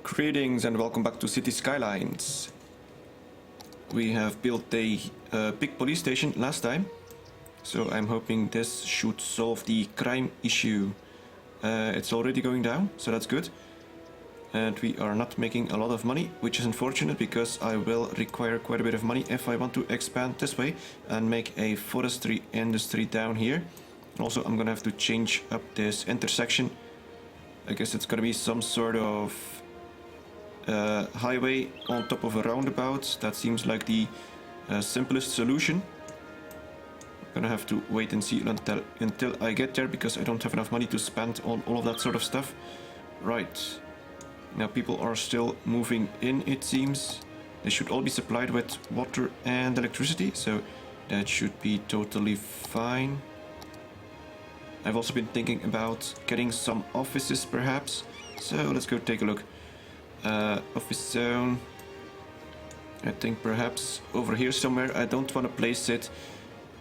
Greetings and welcome back to City Skylines. We have built a big police station last time, so I'm hoping this should solve the crime issue. It's already going down, so that's good. And we are not making a lot of money, which is unfortunate because I will require quite a bit of money if I want to expand this way and make a forestry industry down here. Also, I'm gonna have to change up this intersection. I guess it's gonna be some sort of highway on top of a roundabout. That seems like the simplest solution. I'm gonna have to wait and see until I get there because I don't have enough money to spend on all of that sort of stuff. Right. Now people are still moving in, it seems. They should all be supplied with water and electricity, so that should be totally fine. I've also been thinking about getting some offices perhaps, so let's go take a look. Office zone. I think perhaps over here somewhere. I don't want to place it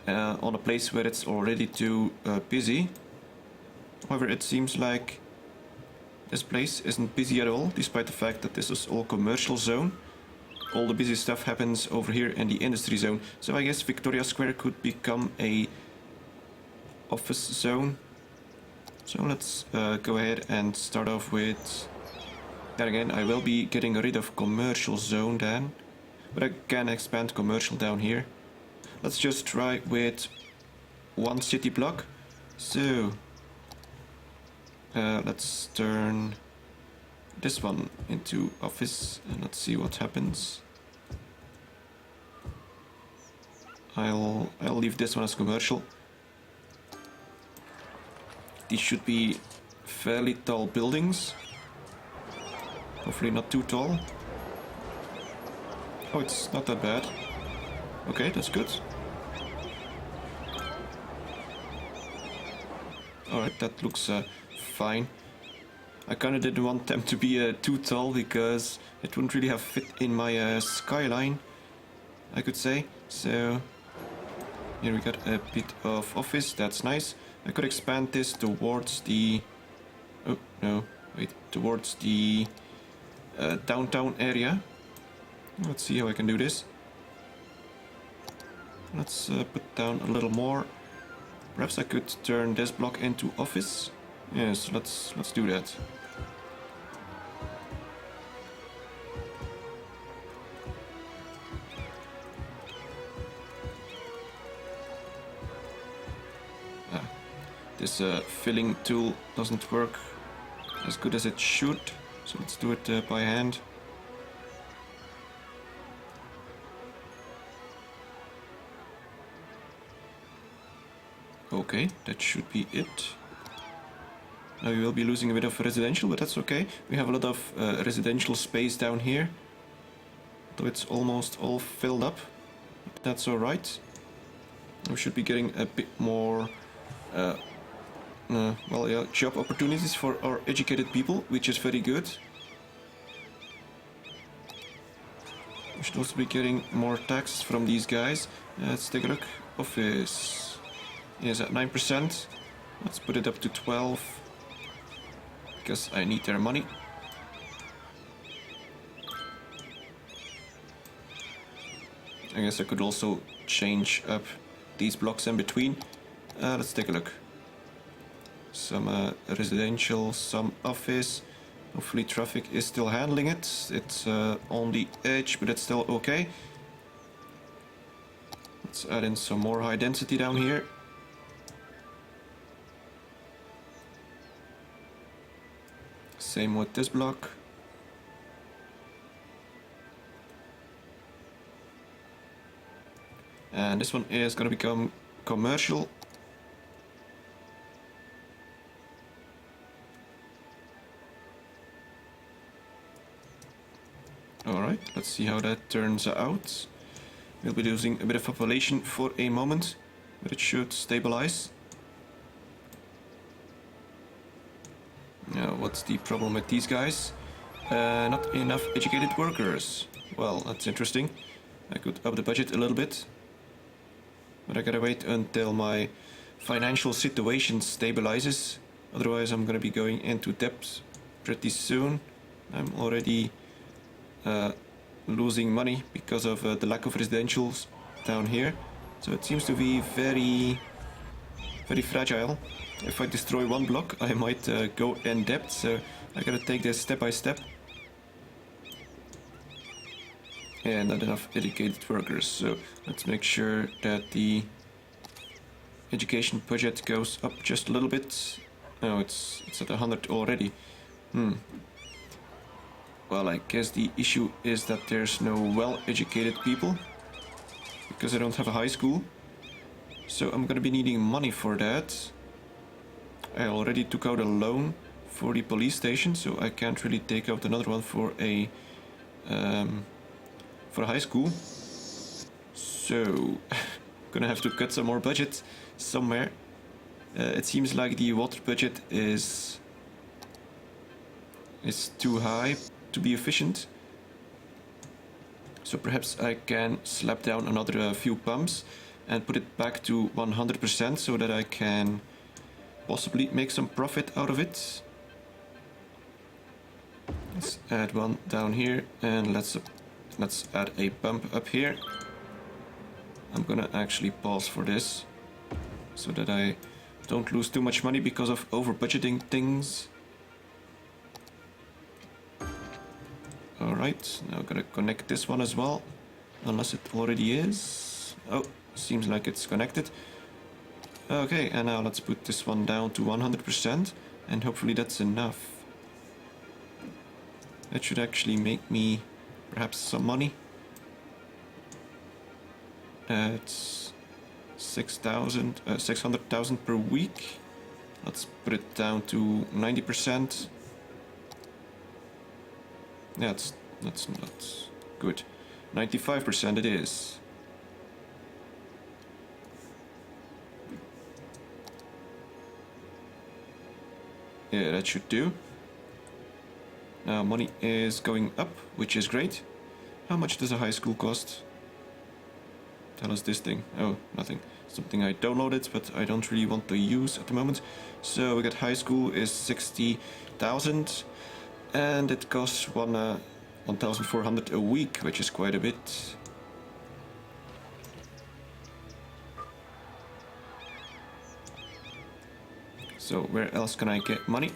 on a place where it's already too busy. However, it seems like this place isn't busy at all, despite the fact that this is all commercial zone. All the busy stuff happens over here in the industry zone. So I guess Victoria Square could become a office zone. So let's go ahead and start off with... Then again, I will be getting rid of commercial zone then, but I can expand commercial down here. Let's just try with one city block. So let's turn this one into office and let's see what happens. I'll leave this one as commercial. These should be fairly tall buildings. Hopefully not too tall. Oh, it's not that bad. Okay, that's good. Alright, that looks fine. I kinda didn't want them to be too tall because it wouldn't really have fit in my skyline, I could say. So here we got a bit of office, that's nice. I could expand this towards the... Oh, no, wait, towards the downtown area. Let's see how I can do this. Let's put down a little more. Perhaps I could turn this block into office. Yes, let's do that. This filling tool doesn't work as good as it should. So let's do it by hand. Okay, that should be it. Now we will be losing a bit of residential, but that's okay. We have a lot of residential space down here. Though it's almost all filled up. But that's alright. We should be getting a bit more job opportunities for our educated people, which is very good. We should also be getting more taxes from these guys. Let's take a look. Office is at 9%. Let's put it up to 12 because I need their money. I guess I could also change up these blocks in between. Let's take a look. Some residential, some office. Hopefully traffic is still handling it. It's on the edge, but it's still okay. Let's add in some more high density down here. Same with this block. And this one is going to become commercial. Alright, let's see how that turns out. We'll be losing a bit of population for a moment, but it should stabilize. Now, what's the problem with these guys? Not enough educated workers. Well, that's interesting. I could up the budget a little bit. But I gotta wait until my financial situation stabilizes. Otherwise I'm gonna be going into debt pretty soon. I'm already losing money because of the lack of residentials down here. So it seems to be very, very fragile. If I destroy one block, I might go in debt. So I gotta take this step by step. And not enough educated workers. So let's make sure that the education budget goes up just a little bit. No, it's at 100 already. Well, I guess the issue is that there's no well-educated people because I don't have a high school. So I'm gonna be needing money for that. I already took out a loan for the police station, so I can't really take out another one for a high school. So gonna have to cut some more budget somewhere. It seems like the water budget is too high to be efficient. So perhaps I can slap down another few pumps and put it back to 100% so that I can possibly make some profit out of it. Let's add one down here and let's add a pump up here. I'm gonna actually pause for this so that I don't lose too much money because of over budgeting things. Alright, now I'm gonna connect this one as well, unless it already is. Oh, seems like it's connected. Okay, and now let's put this one down to 100% and hopefully that's enough. That should actually make me perhaps some money. That's 600,000 per week. Let's put it down to 90%. Yeah, that's not good. 95% it is. Yeah, that should do. Now money is going up, which is great. How much does a high school cost? Tell us this thing. Oh, nothing. Something I downloaded, but I don't really want to use at the moment. So we got high school is 60,000, and it costs 1,400 a week, which is quite a bit. So where else can I get money?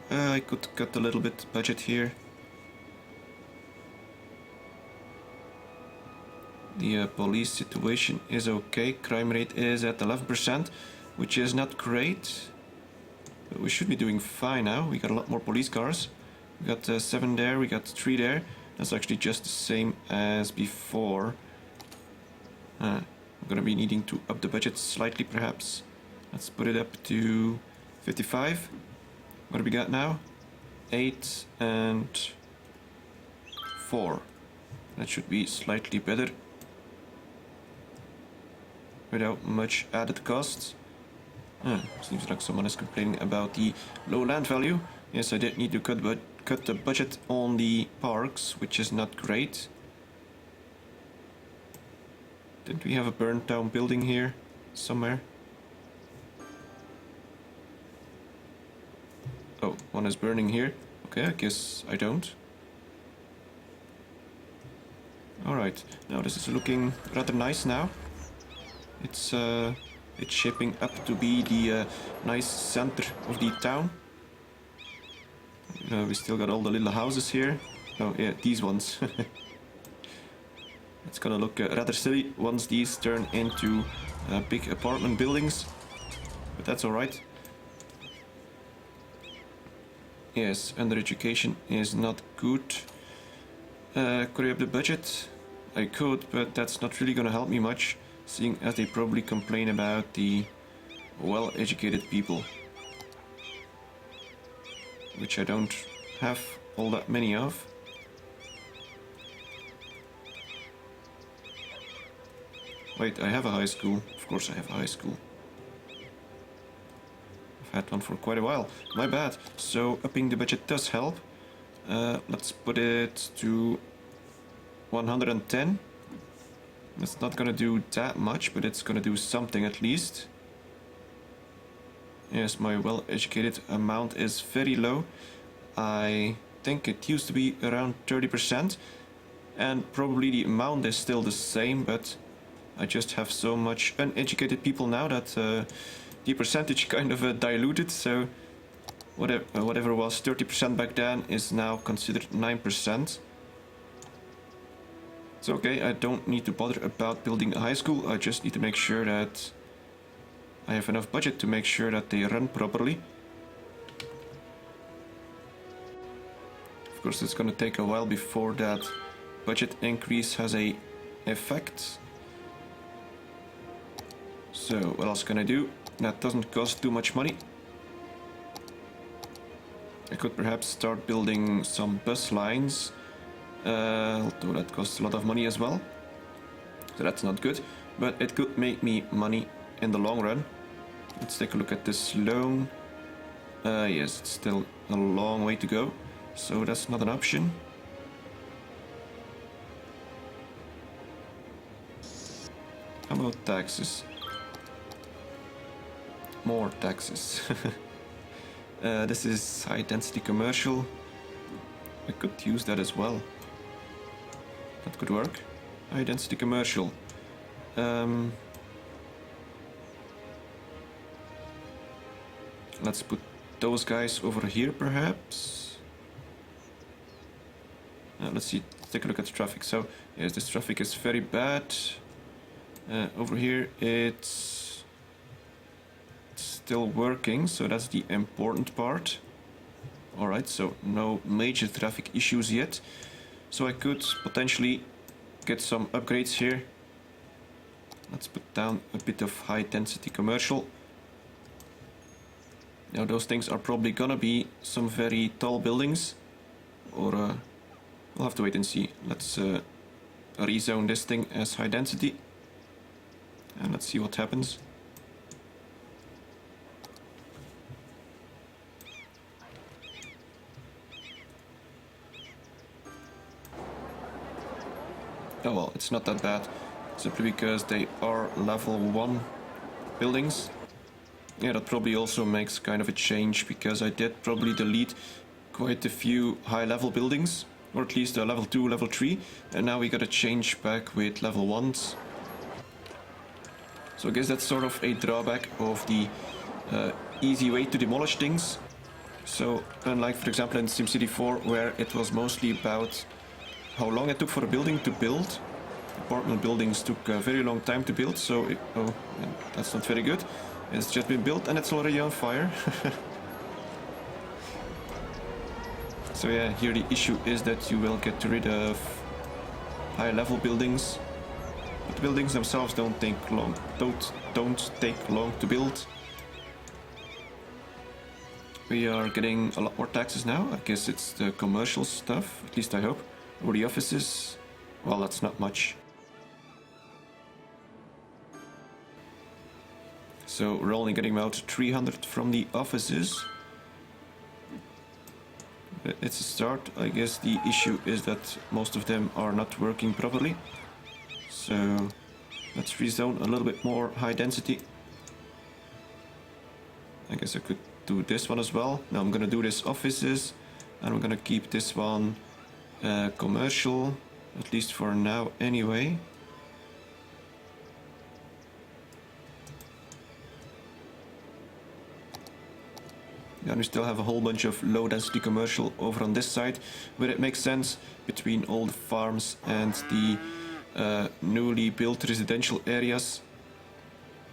I could cut a little bit budget here. The police situation is okay. Crime rate is at 11%, which is not great. But we should be doing fine now. We got a lot more police cars. We got 7 there, we got 3 there. That's actually just the same as before. I'm gonna be needing to up the budget slightly perhaps. Let's put it up to 55. What do we got now? 8 and 4. That should be slightly better. Without much added costs. Seems like someone is complaining about the low land value. Yes, I did need to cut the budget on the parks, which is not great. Didn't we have a burnt down building here somewhere? Oh, one is burning here. Okay, I guess I don't. Alright, now this is looking rather nice now. It's shaping up to be the nice center of the town. We still got all the little houses here. Oh yeah, these ones. It's gonna look rather silly once these turn into big apartment buildings. But that's alright. Yes, undereducation is not good. Could I up the budget? I could, but that's not really gonna help me much, seeing as they probably complain about the well-educated people, which I don't have all that many of. Wait, I have a high school. Of course I have a high school. I've had one for quite a while. My bad. So upping the budget does help. Let's put it to 110. It's not gonna do that much, but it's gonna do something at least. Yes, my well-educated amount is very low. I think it used to be around 30%. And probably the amount is still the same, but I just have so much uneducated people now that the percentage kind of diluted. So whatever was 30% back then is now considered 9%. So okay, I don't need to bother about building a high school. I just need to make sure that I have enough budget to make sure that they run properly. Of course, it's gonna take a while before that budget increase has a effect. So what else can I do? That doesn't cost too much money. I could perhaps start building some bus lines, although that costs a lot of money as well. So that's not good, but it could make me money in the long run. Let's take a look at this loan. Yes, it's still a long way to go, so that's not an option. How about taxes? More taxes. This is high density commercial. I could use that as well. That could work. High density commercial. Let's put those guys over here perhaps. Let's see, take a look at the traffic. So yes, this traffic is very bad. Over here it's still working, so that's the important part. Alright, so no major traffic issues yet. So I could potentially get some upgrades here. Let's put down a bit of high density commercial. Now those things are probably gonna be some very tall buildings, or we'll have to wait and see. Let's rezone this thing as high density, and let's see what happens. Oh well, it's not that bad, simply because they are level 1 buildings. Yeah, that probably also makes kind of a change, because I did probably delete quite a few high level buildings, or at least level 2, level 3, and now we gotta change back with level 1s. So I guess that's sort of a drawback of the easy way to demolish things. So unlike, for example, in SimCity 4, where it was mostly about how long it took for a building to build. Apartment buildings took a very long time to build, so oh, that's not very good. It's just been built and it's already on fire. So yeah, here the issue is that you will get rid of high level buildings, but the buildings themselves don't take long to build. We are getting a lot more taxes now. I guess it's the commercial stuff, at least I hope. Or the offices, well, that's not much. So we're only getting about 300 from the offices. It's a start. I guess the issue is that most of them are not working properly. So let's rezone a little bit more high density. I guess I could do this one as well. Now I'm gonna do this offices, and we're gonna keep this one commercial, at least for now anyway. And we still have a whole bunch of low density commercial over on this side, where it makes sense between all the farms and the newly built residential areas.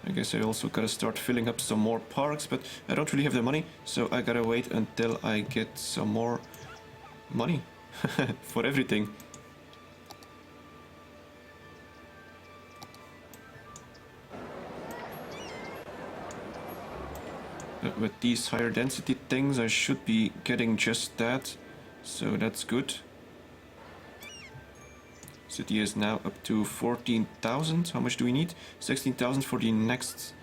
I guess I also gotta start filling up some more parks, but I don't really have the money, so I gotta wait until I get some more money for everything. But with these higher density things I should be getting just that, so that's good. City is now up to 14,000. How much do we need? 16,000 for the next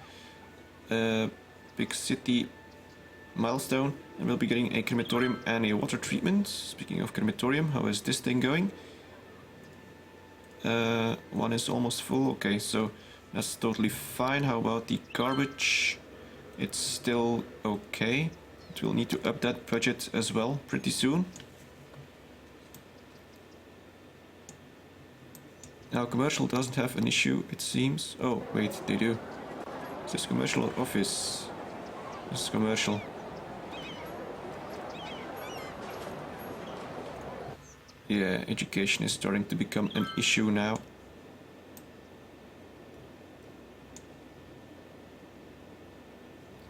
big city milestone. And we'll be getting a crematorium and a water treatment. Speaking of crematorium, how is this thing going? One is almost full. Okay, so that's totally fine. How about the garbage? It's still okay. It will need to up that budget as well pretty soon. Now commercial doesn't have an issue, it seems. Oh, wait, they do. Is this commercial or office? This is commercial. Yeah, education is starting to become an issue now.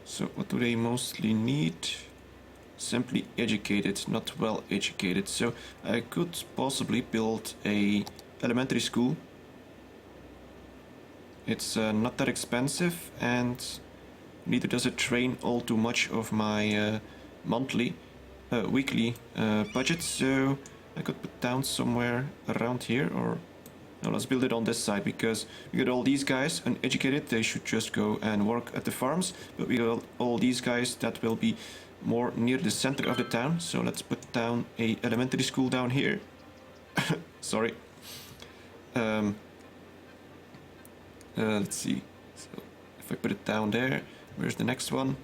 So what do they mostly need? Simply educated, not well educated. So I could possibly build a elementary school. It's not that expensive, and neither does it drain all too much of my weekly budget. So I could put down somewhere around here, or no, let's build it on this side, because we got all these guys uneducated, they should just go and work at the farms, but we got all these guys that will be more near the center of the town. So let's put down a elementary school down here. Sorry. Let's see. So if I put it down there, where's the next one?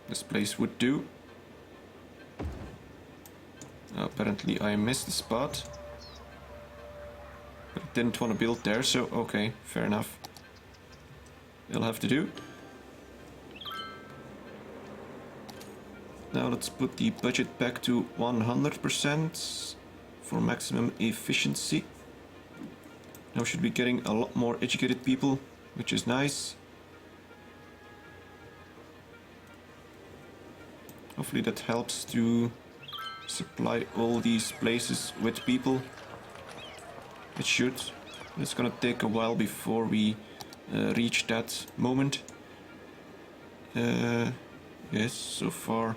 This place would do. Apparently I missed the spot. But I didn't want to build there, so okay, fair enough. It'll have to do. Now let's put the budget back to 100% for maximum efficiency. Now we should be getting a lot more educated people, which is nice. Hopefully that helps to supply all these places with people. It should. It's gonna take a while before we reach that moment. Yes, so far.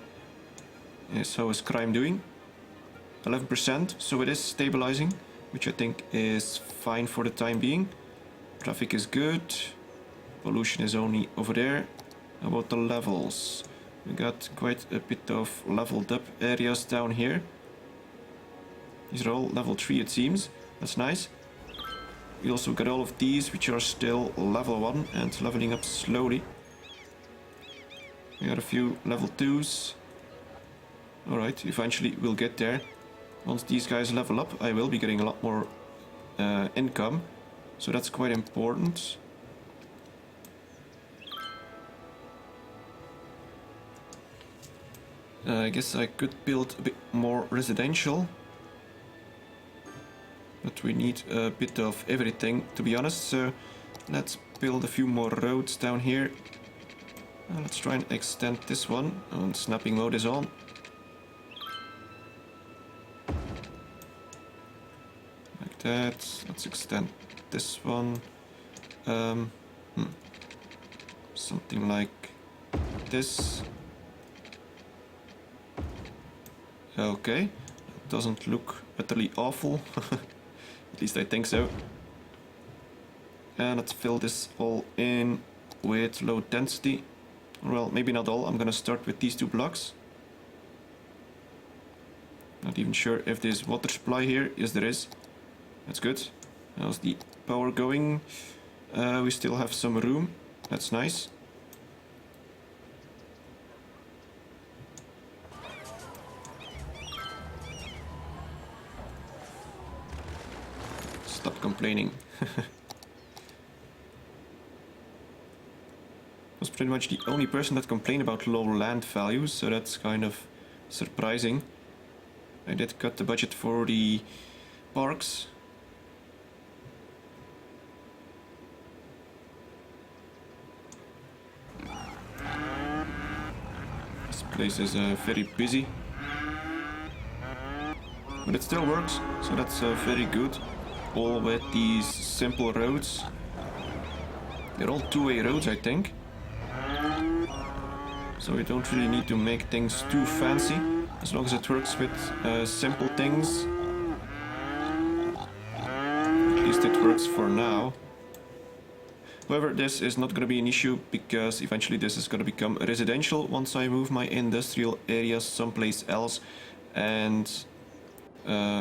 Yes, how is crime doing? 11%, so it is stabilizing, which I think is fine for the time being. Traffic is good. Pollution is only over there. How about the levels? We got quite a bit of leveled up areas down here. These are all level 3 it seems. That's nice. We also got all of these which are still level 1 and leveling up slowly. We got a few level 2s. Alright, eventually we'll get there. Once these guys level up, I will be getting a lot more income. So that's quite important. I guess I could build a bit more residential. But we need a bit of everything, to be honest. So let's build a few more roads down here. Let's try and extend this one. And snapping mode is on. Like that. Let's extend this one. Something like this. Okay, doesn't look utterly awful. At least I think so. And let's fill this all in with low density. Well, maybe not all. I'm gonna start with these 2 blocks. Not even sure if there's water supply here. Yes, there is. That's good. How's the power going? We still have some room. That's nice. Stop complaining. Was pretty much the only person that complained about low land values, so that's kind of surprising. I did cut the budget for the parks. This place is very busy. But it still works, so that's very good. All with these simple roads. They're all 2-way roads, I think. So we don't really need to make things too fancy, as long as it works with simple things. At least it works for now. However, this is not going to be an issue, because eventually this is going to become residential once I move my industrial areas someplace else. And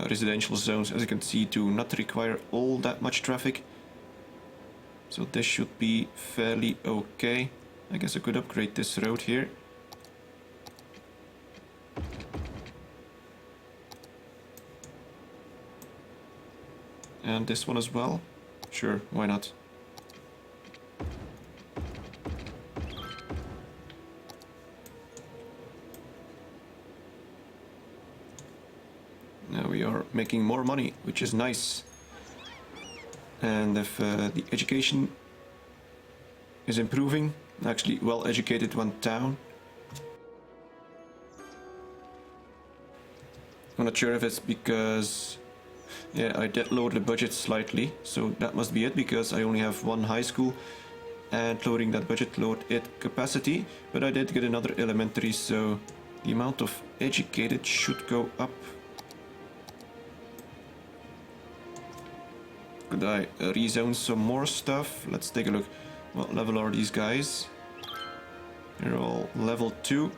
residential zones, as you can see, do not require all that much traffic. So this should be fairly okay. I guess I could upgrade this road here. And this one as well. Sure, why not? Now we are making more money, which is nice. And if the education is improving, actually well-educated went down. I'm not sure if it's because, yeah, I did lower the budget slightly, so that must be it, because I only have one high school, and lowering that budget lowered its capacity, but I did get another elementary, so the amount of educated should go up. Could I rezone some more stuff? Let's take a look. What level are these guys? They're all level 2.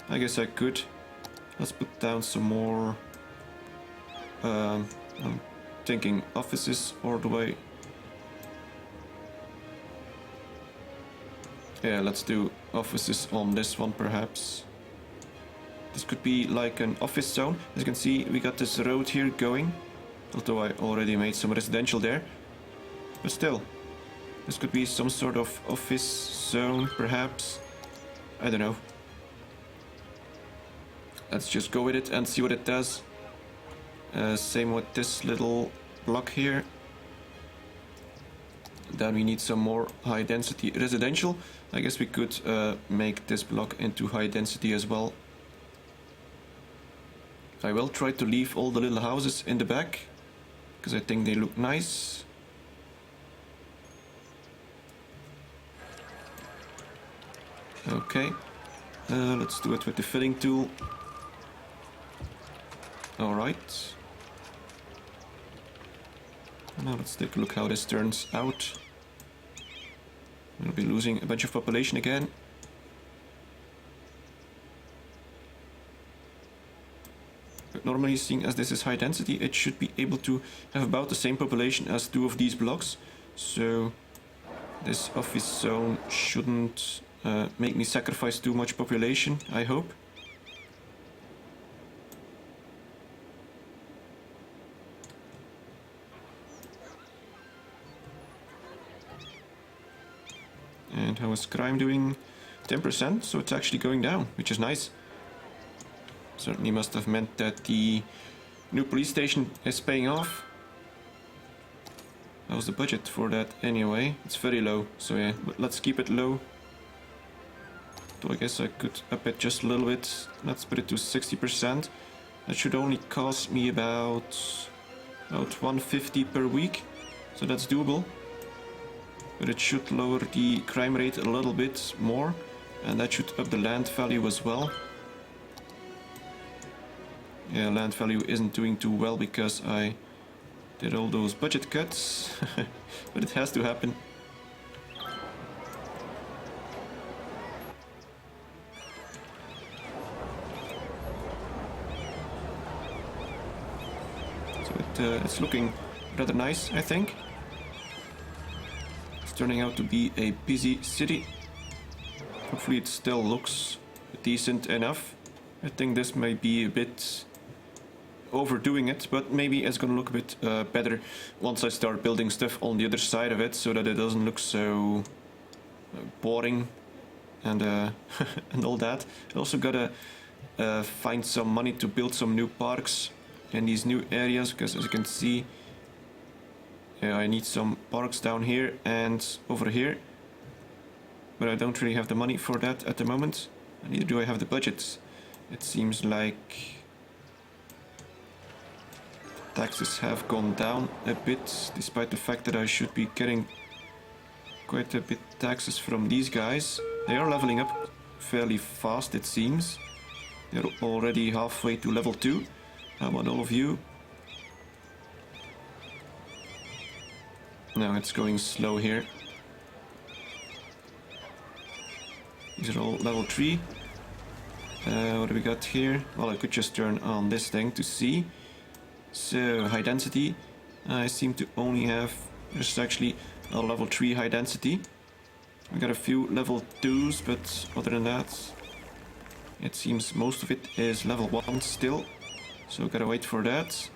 I guess I could. Let's put down some more. I'm thinking offices all the way. Yeah, let's do offices on this one perhaps. This could be like an office zone. As you can see, we got this road here going. Although I already made some residential there. But still, this could be some sort of office zone perhaps. I don't know. Let's just go with it and see what it does. Same with this little block here. Then we need some more high density residential. I guess we could make this block into high density as well. I will try to leave all the little houses in the back, because I think they look nice. Okay, let's do it with the filling tool. Alright. Now let's take a look how this turns out. We'll be losing a bunch of population again. But normally, seeing as this is high density, it should be able to have about the same population as 2 of these blocks. So this office zone shouldn't make me sacrifice too much population, I hope. And how is crime doing? 10%, so it's actually going down, which is nice. Certainly must have meant that the new police station is paying off. How's the budget for that anyway? It's very low, so yeah, but let's keep it low. So I guess I could up it just a little bit. Let's put it to 60%. That should only cost me about 150 per week, so that's doable. But it should lower the crime rate a little bit more, and that should up the land value as well. Yeah, land value isn't doing too well because I did all those budget cuts, but it has to happen. So it's looking rather nice, I think. Turning out to be a busy city. Hopefully it still looks decent enough. I think this may be a bit overdoing it, but maybe it's gonna look a bit better once I start building stuff on the other side of it, so that it doesn't look so boring and and all that. I also gotta find some money to build some new parks in these new areas, because as you can see, I need some parks down here and over here, but I don't really have the money for that at the moment, and neither do I have the budget. It seems like taxes have gone down a bit, despite the fact that I should be getting quite a bit taxes from these guys. They are leveling up fairly fast, it seems. They're already halfway to level 2. How about all of you? No, it's going slow here. These are all level 3. What do we got here? Well, I could just turn on this thing to see. So, high density. I seem to only have... There's actually a level 3 high density. We got a few level 2s, but other than that, it seems most of it is level 1 still. So, gotta wait for that.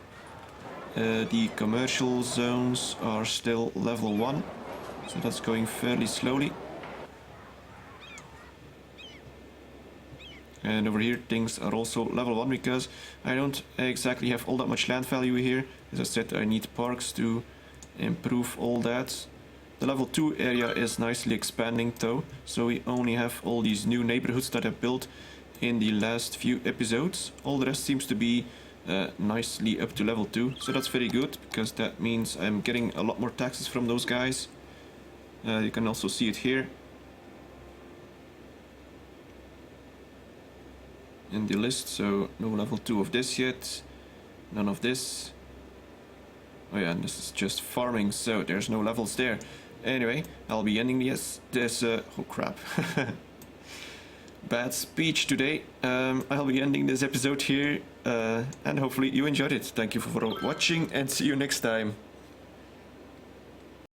The commercial zones are still level 1, so that's going fairly slowly. And over here things are also level 1 because I don't exactly have all that much land value here. As I said, I need parks to improve all that. The level 2 area is nicely expanding though, so we only have all these new neighborhoods that I built in the last few episodes. All the rest seems to be nicely up to level 2, so that's very good because that means I'm getting a lot more taxes from those guys. You can also see it here in the list, so no level 2 of this yet, none of this. Oh yeah, and this is just farming, so there's no levels there. Anyway, I'll be ending this oh crap. Bad speech today. I'll be ending this episode here, and hopefully you enjoyed it. Thank you for watching and see you next time.